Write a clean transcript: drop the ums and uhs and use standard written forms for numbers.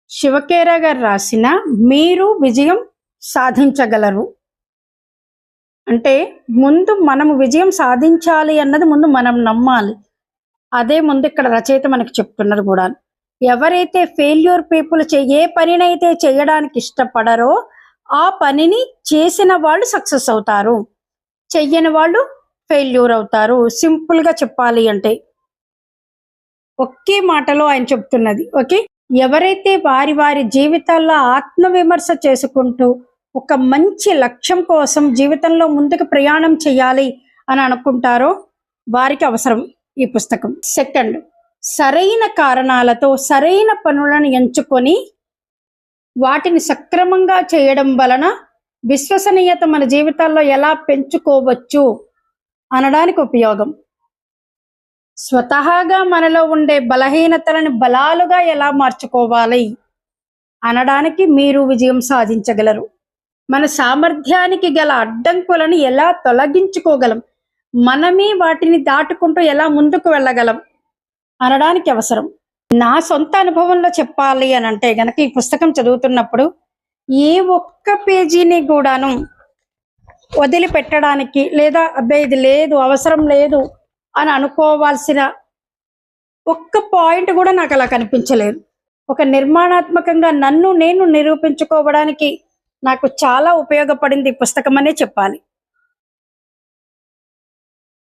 శివకేర గారు రాసిన మీరు విజయం సాధించగలరు. అంటే ముందు మనము విజయం సాధించాలి అన్నది ముందు మనం నమ్మాలి. అదే ముందు ఇక్కడ రచయిత మనకి చెప్తున్నారు కూడా. ఎవరైతే ఫెయిల్యూర్ పీపుల్ ఏ పనినైతే చేయడానికి ఇష్టపడరో ఆ పనిని చేసిన వాళ్ళు సక్సెస్ అవుతారు, చెయ్యని వాళ్ళు ఫెయిల్యూర్ అవుతారు. సింపుల్ గా చెప్పాలి అంటే ఒకే మాటలో ఆయన చెప్తున్నది. ఓకే, ఎవరైతే వారి వారి జీవితాల్లో ఆత్మవిమర్శ చేసుకుంటూ ఒక మంచి లక్ష్యం కోసం జీవితంలో ముందుకు ప్రయాణం చేయాలి అని అనుకుంటారో వారికి అవసరం ఈ పుస్తకం. సెకండ్, సరైన కారణాలతో సరైన పనులను ఎంచుకొని వాటిని సక్రమంగా చేయడం వలన విశ్వసనీయత మన జీవితాల్లో ఎలా పెంచుకోవచ్చు అనడానికి ఉపయోగం. స్వతహాగా మనలో ఉండే బలహీనతలను బలాలుగా ఎలా మార్చుకోవాలి అనడానికి మీరు విజయం సాధించగలరు. మన సామర్థ్యానికి గల అడ్డంకులను ఎలా తొలగించుకోగలం, మనమే వాటిని దాటుకుంటూ ఎలా ముందుకు వెళ్ళగలం అనడానికి అవసరం. నా సొంత అనుభవంలో చెప్పాలి అని అంటే గనక ఈ పుస్తకం చదువుతున్నప్పుడు ఏ ఒక్క పేజీని కూడాను వదిలిపెట్టడానికి లేదా అబ్బాయి ఇది లేదు అవసరం లేదు అని అనుకోవాల్సిన ఒక్క పాయింట్ కూడా నాకు అలా కనిపించలేదు. ఒక నిర్మాణాత్మకంగా నన్ను నేను నిరూపించుకోవడానికి నాకు చాలా ఉపయోగపడింది ఈ పుస్తకం అనే చెప్పాలి.